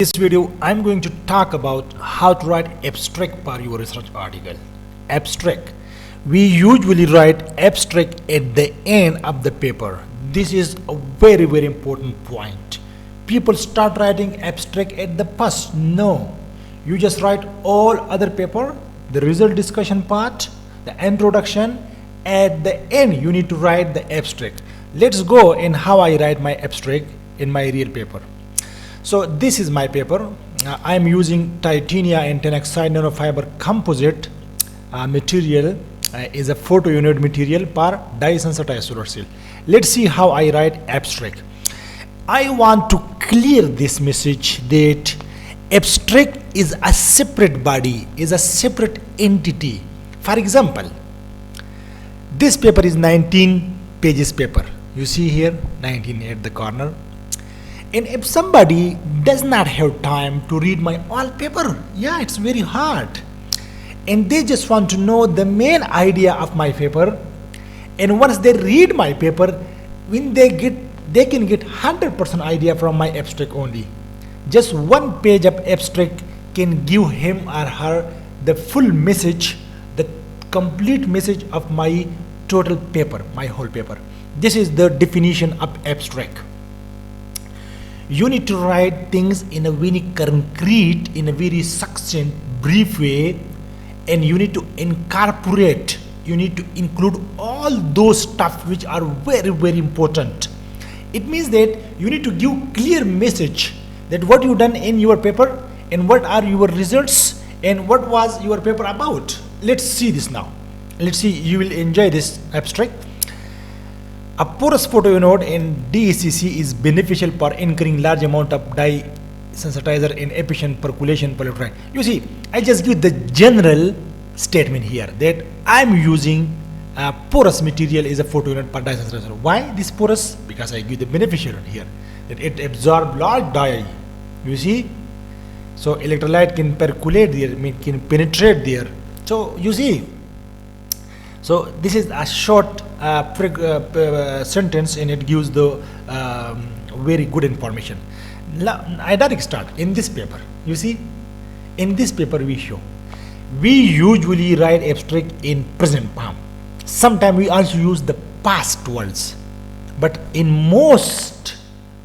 This video I'm going to talk about how to write abstract for your research article. Abstract. We usually write abstract at the end of the paper. This is a very important point. People start writing abstract at the first. No. You just write all other paper, the result discussion part, the introduction. At the end you need to write the abstract. Let's go in how I write my abstract in my real paper. So this is my paper. I am using titania and tenoxide nanofiber composite material is a photo unit material per dye-sensitized solar cell. Let's see how I write abstract. I want to clear this message that abstract is a separate body, is a separate entity. For example, this paper is 19 pages paper. You see here 19 at the corner. And if somebody does not have time to read my all paper, yeah, it's very hard. And they just want to know the main idea of my paper. And once they read my paper, when they can get 100% idea from my abstract only. Just one page of abstract can give him or her the full message, the complete message of my total paper, my whole paper. This is the definition of abstract. You need to write things in a very concrete, in a very succinct, brief way, and you need to incorporate, you need to include all those stuff which are very important. It means that you need to give clear message that what you done in your paper and what are your results and what was your paper about. Let's see this now. Let's see, you will enjoy this abstract. A porous photoanode in DECC is beneficial for incurring large amount of dye sensitizer in efficient percolation polyurethane. You see, I just give the general statement here that I'm using a porous material is a photoanode per dye sensitizer. Why this porous? Because I give the beneficial here that it absorbs large dye. You see, so electrolyte can percolate there, can penetrate there. So you see. So this is a short sentence and it gives the very good information. I direct start in this paper. You see, in this paper we show. We usually write abstract in present form. Sometimes we also use the past words. But in most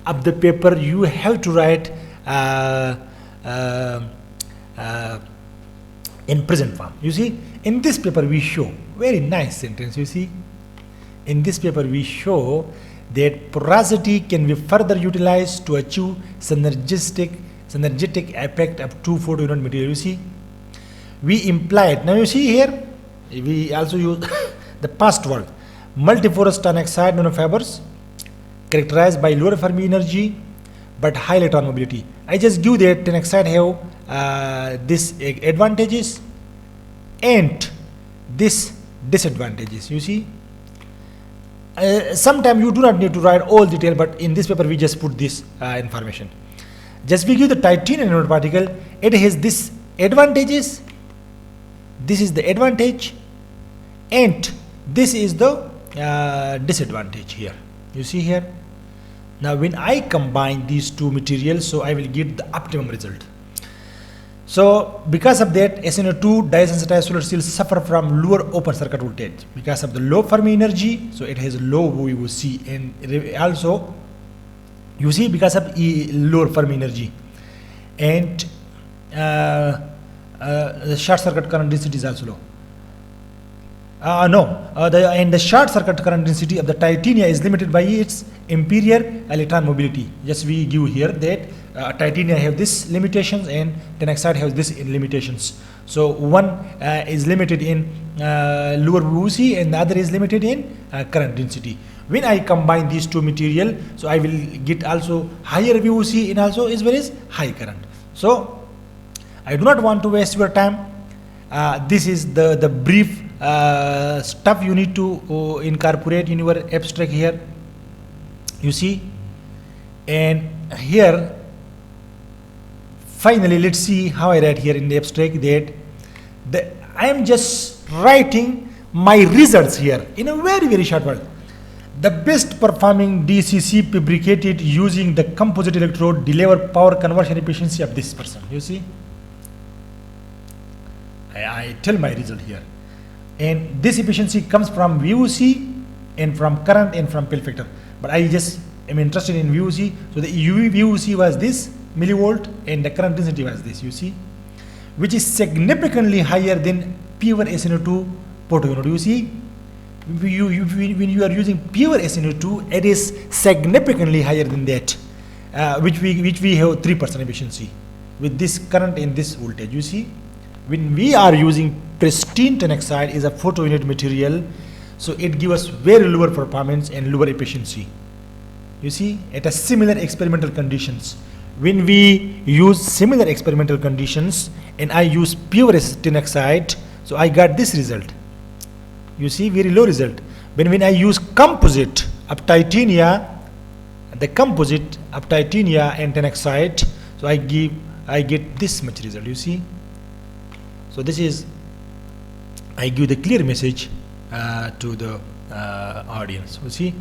of the paper you have to write in present form. You see, in this paper we show very nice sentence. You see, in this paper we show that porosity can be further utilized to achieve synergistic effect of two photounit material. You see, we implied. Now you see here we also use the past word. Multiporous tenoxide nanofibers characterized by lower Fermi energy but high electron mobility. I just give that tenoxide have this advantages and this disadvantages. You see, sometimes you do not need to write all detail, but in this paper we just put this information. Just we give the titanium nanoparticle, it has this advantages, this is the advantage, and this is the disadvantage here. You see here. Now when I combine these two materials, so I will get the optimum result. So because of that, SNO2 dye-sensitized solar cells suffer from lower open circuit voltage because of the low Fermi energy. So it has low VOC, and also you see because of lower Fermi energy, and the short circuit current density is also low. The short circuit current density of the titania is limited by its inferior electron mobility. Just we give here that titania have this limitations and tenoxide has this limitations. So one is limited in lower VOC and the other is limited in current density. When I combine these two material, so I will get also higher VOC and also as well as high current. So I do not want to waste your time. This is the brief stuff you need to incorporate in your abstract here. You see, and here finally let's see how I write here in the abstract that I am just writing my results here in a very short word. The best performing DCC fabricated using the composite electrode deliver power conversion efficiency of this person. You see, I tell my result here, and this efficiency comes from VOC and from current and from fill factor. But I just am interested in VOC, so the VOC was this millivolt and the current density was this. You see, which is significantly higher than pure SNO2 photounit. You see, when you are using pure SNO2, it is significantly higher than that, which we have 3% efficiency with this current and this voltage. You see, when we are using pristine tin oxide is a photounit material, so it gives us very lower performance and lower efficiency. You see, at a similar experimental conditions, when we use similar experimental conditions and I use pure tin oxide, so I got this result. You see, very low result. When I use composite of titania, the composite of titania and tin oxide, so I get this much result. You see, so this is, I give the clear message to the audience. You see,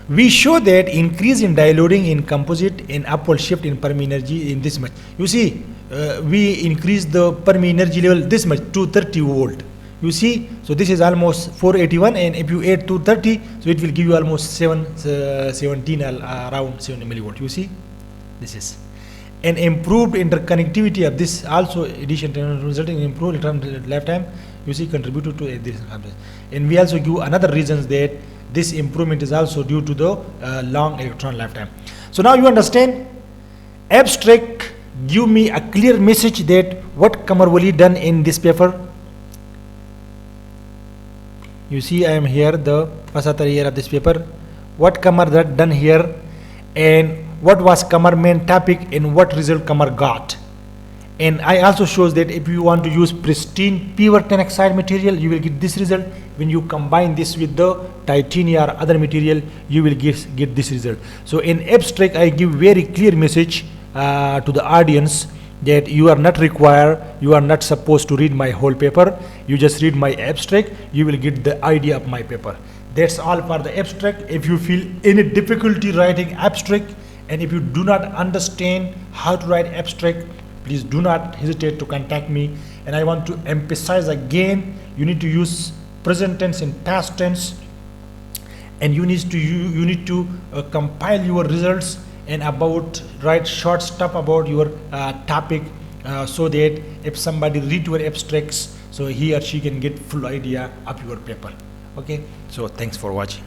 we show that increase in diloading in composite and upward shift in Fermi energy in this much. You see, we increase the Fermi energy level this much, 230 volt. You see, so this is almost 481, and if you add 230, so it will give you almost 17 around 70 millivolt. You see, this is an improved interconnectivity of this also addition resulting in improved lifetime. You see, contributed to this, and we also give another reasons that this improvement is also due to the long electron lifetime. So now you understand, abstract give me a clear message that what Kamarwali done in this paper. You see, I am here, the first year of this paper. What Kamar done here, and what was Kamar main topic, and what result Kamar got. And I also shows that if you want to use pristine pure tin oxide material, you will get this result. When you combine this with the titania or other material, you will get this result. So in abstract, I give very clear message to the audience that you are not required, you are not supposed to read my whole paper. You just read my abstract, you will get the idea of my paper. That's all for the abstract. If you feel any difficulty writing abstract, and if you do not understand how to write abstract, please do not hesitate to contact me. And I want to emphasize again, you need to use present tense and past tense, and you need to compile your results and write short stuff about your topic, so that if somebody read your abstracts, so he or she can get full idea of your paper. Okay, so thanks for watching.